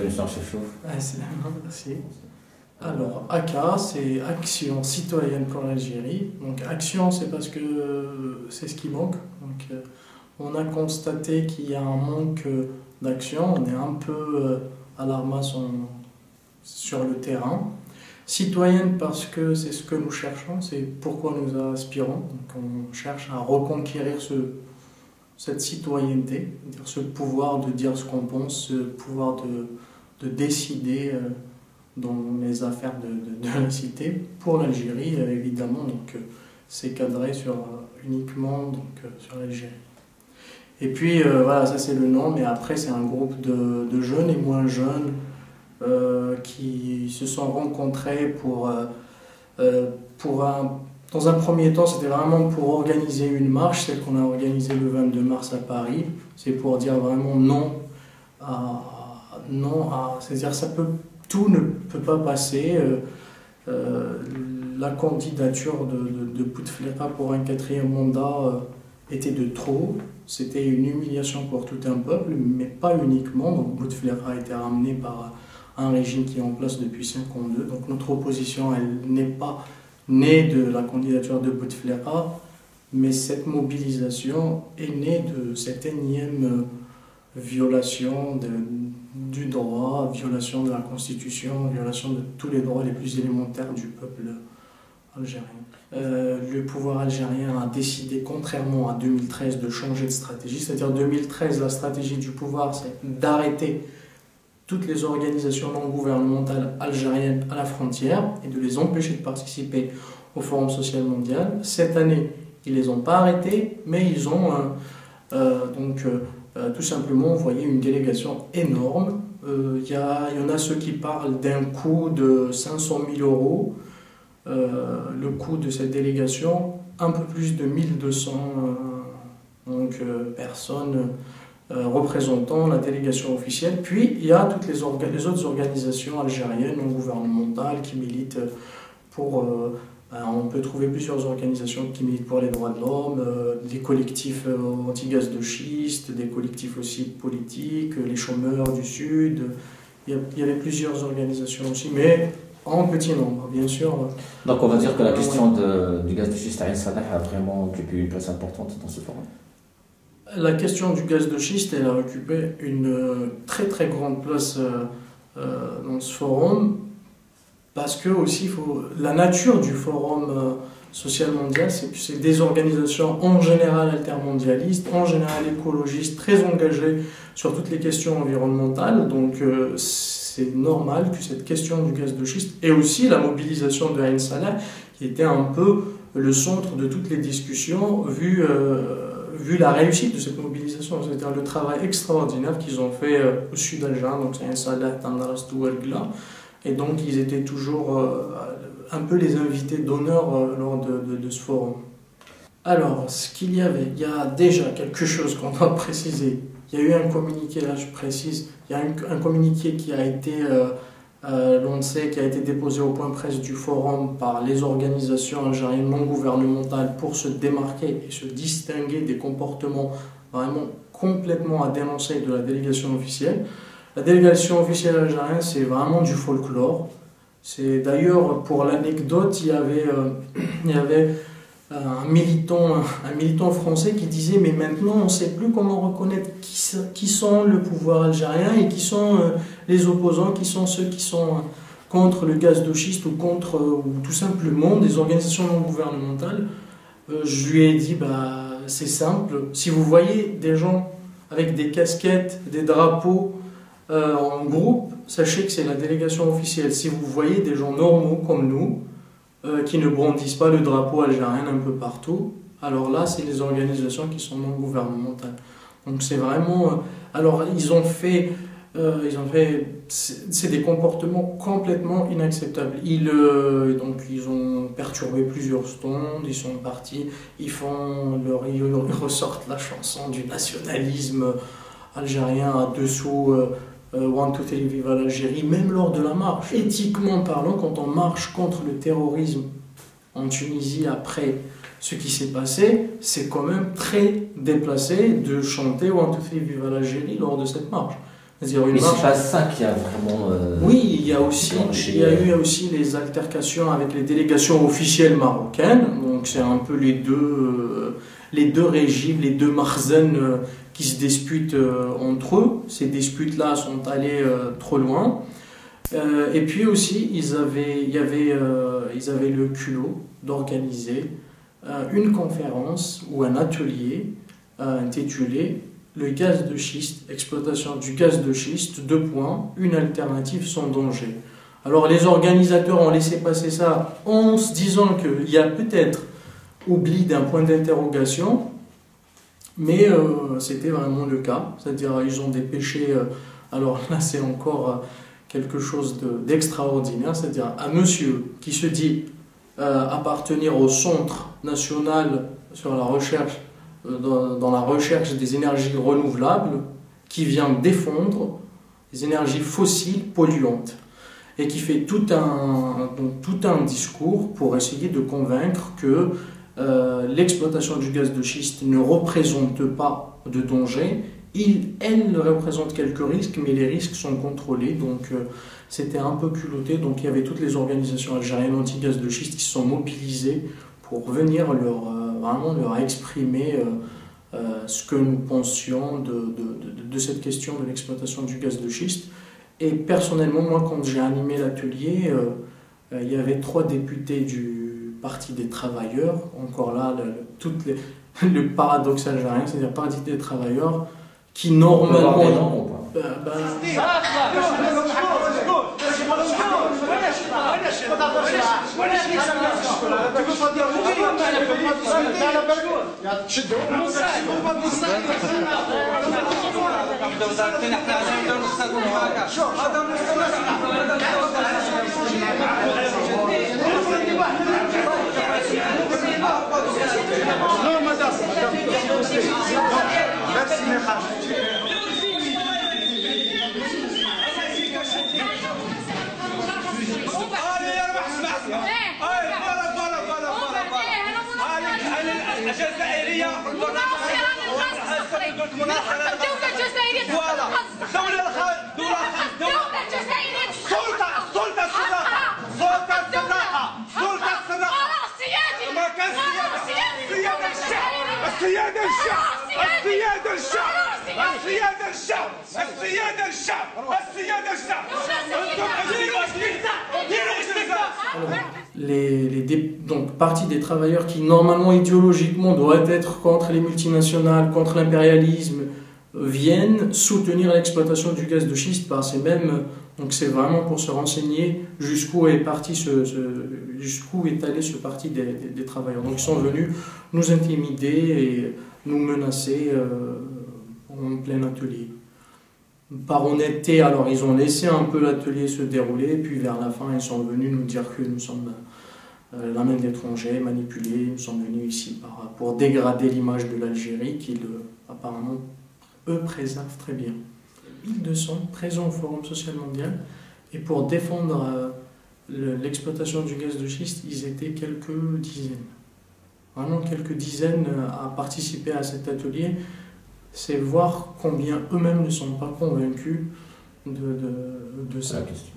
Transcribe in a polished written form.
définition, chef Chouf. Merci. Alors, ACA, c'est Action citoyenne pour l'Algérie. Donc, action, c'est parce que c'est ce qui manque. Donc, on a constaté qu'il y a un manque d'action. On est un peu à la ramasse sur le terrain. Citoyenne parce que c'est ce que nous cherchons, c'est pourquoi nous aspirons. Donc, on cherche à reconquérir cette citoyenneté, ce pouvoir de dire ce qu'on pense, ce pouvoir de décider dans les affaires de la cité pour l'Algérie, évidemment. Donc, c'est cadré uniquement sur l'Algérie. Et puis, voilà, ça c'est le nom, mais après, c'est un groupe de jeunes et moins jeunes qui se sont rencontrés dans un premier temps, c'était vraiment pour organiser une marche, celle qu'on a organisée le 22 mars à Paris. C'est pour dire vraiment non à c'est-à-dire tout ne peut pas passer. La candidature de Bouteflika pour un 4e mandat était de trop. C'était une humiliation pour tout un peuple, mais pas uniquement. Donc Bouteflika a été ramené par un régime qui est en place depuis 1952. Donc notre opposition, elle n'est pas née de la candidature de Bouteflika, mais cette mobilisation est née de cette énième violation du droit, violation de la Constitution, violation de tous les droits les plus élémentaires du peuple algérien. Le pouvoir algérien a décidé, contrairement à 2013, de changer de stratégie. C'est-à-dire 2013, la stratégie du pouvoir, c'est d'arrêter toutes les organisations non gouvernementales algériennes à la frontière et de les empêcher de participer au Forum social mondial. Cette année, ils ne les ont pas arrêtés, mais ils ont tout simplement envoyé une délégation énorme. Il y en a ceux qui parlent d'un coût de 500 000 euros. Le coût de cette délégation, un peu plus de 1200 personnes représentant la délégation officielle. Puis il y a toutes les autres organisations algériennes non gouvernementales qui militent pour... on peut trouver plusieurs organisations qui militent pour les droits de l'homme, des collectifs anti-gaz de schiste, des collectifs aussi politiques, les chômeurs du Sud. Il y avait plusieurs organisations aussi, mais en petit nombre, bien sûr. Donc on va dire que la question du gaz de schiste à Ain Salah a vraiment occupé une place importante dans ce forum. La question du gaz de schiste, elle a occupé une très très grande place dans ce forum, parce que aussi, la nature du forum social mondial, c'est que c'est des organisations en général altermondialistes, en général écologistes, très engagées sur toutes les questions environnementales. Donc c'est normal que cette question du gaz de schiste et aussi la mobilisation de Ain Salah, qui était un peu le centre de toutes les discussions, vu la réussite de cette mobilisation, c'est-à-dire le travail extraordinaire qu'ils ont fait au sud algérien, donc c'est Ain Salah, Tamarast ou Elgla, et donc ils étaient toujours un peu les invités d'honneur lors de ce forum. Alors, il y a déjà quelque chose qu'on doit préciser. Il y a eu un communiqué, là je précise, il y a un communiqué qui a été lancé, qui a été déposé au point presse du forum par les organisations algériennes non gouvernementales pour se démarquer et se distinguer des comportements vraiment complètement à dénoncer de la délégation officielle. La délégation officielle algérienne, c'est vraiment du folklore. C'est d'ailleurs, pour l'anecdote, il y avait un militant français qui disait « Mais maintenant, on ne sait plus comment reconnaître qui sont le pouvoir algérien et qui sont les opposants, qui sont ceux qui sont contre le gaz de schiste ou contre ou tout simplement des organisations non gouvernementales. » Je lui ai dit bah, « C'est simple, si vous voyez des gens avec des casquettes, des drapeaux en groupe, sachez que c'est la délégation officielle. Si vous voyez des gens normaux comme nous, qui ne brandissent pas le drapeau algérien un peu partout, alors là, c'est les organisations qui sont non gouvernementales. » Donc c'est vraiment... alors ils ont fait... c'est des comportements complètement inacceptables. Ils ont perturbé plusieurs stands, ils sont partis, ils ressortent la chanson du nationalisme algérien à dessous, One, Two, Three, Viva l'Algérie, même lors de la marche. Éthiquement parlant, quand on marche contre le terrorisme en Tunisie après ce qui s'est passé, c'est quand même très déplacé de chanter One, Two, Three, Viva l'Algérie lors de cette marche. C'est-à-dire une Mais marche. c'est pas ça qui a vraiment. Oui, il y a eu aussi les altercations avec les délégations officielles marocaines. Donc c'est un peu les deux régimes, les deux makhzen qui se disputent entre eux. Ces disputes-là sont allées trop loin. Et puis aussi, ils avaient le culot d'organiser une conférence ou un atelier intitulé le gaz de schiste, exploitation du gaz de schiste, une alternative sans danger. Alors les organisateurs ont laissé passer ça en se disant qu'il y a peut-être oubli d'un point d'interrogation, mais c'était vraiment le cas. C'est-à-dire ils ont dépêché, alors là c'est encore quelque chose d'extraordinaire, c'est-à-dire un monsieur qui se dit appartenir au Centre national sur la recherche dans la recherche des énergies renouvelables, qui vient défendre les énergies fossiles polluantes et qui fait tout un discours pour essayer de convaincre que l'exploitation du gaz de schiste ne représente pas de danger. Elle représente quelques risques, mais les risques sont contrôlés, donc c'était un peu culotté. Donc il y avait toutes les organisations algériennes anti-gaz de schiste qui se sont mobilisées pour venir vraiment leur exprimer ce que nous pensions de cette question de l'exploitation du gaz de schiste. Et personnellement, moi, quand j'ai animé l'atelier, il y avait 3 députés du Parti des travailleurs, encore là, le paradoxe algérien, c'est-à-dire Parti des travailleurs, qui normalement... Donc, Parti des travailleurs qui normalement idéologiquement doit être contre les multinationales, contre l'impérialisme, viennent soutenir l'exploitation du gaz de schiste par ces mêmes... Donc c'est vraiment pour se renseigner jusqu'où est allé ce parti des travailleurs. Donc ils sont venus nous intimider et nous menacer en plein atelier. Par honnêteté, alors ils ont laissé un peu l'atelier se dérouler, puis vers la fin ils sont venus nous dire que nous sommes la main d'étrangers, manipulés, nous sommes venus ici pour dégrader l'image de l'Algérie qu'ils apparemment eux préservent très bien. 1200 présents au Forum social mondial, et pour défendre l'exploitation du gaz de schiste, ils étaient quelques dizaines. Vraiment quelques dizaines à participer à cet atelier. C'est voir combien eux-mêmes ne sont pas convaincus de ça. La question.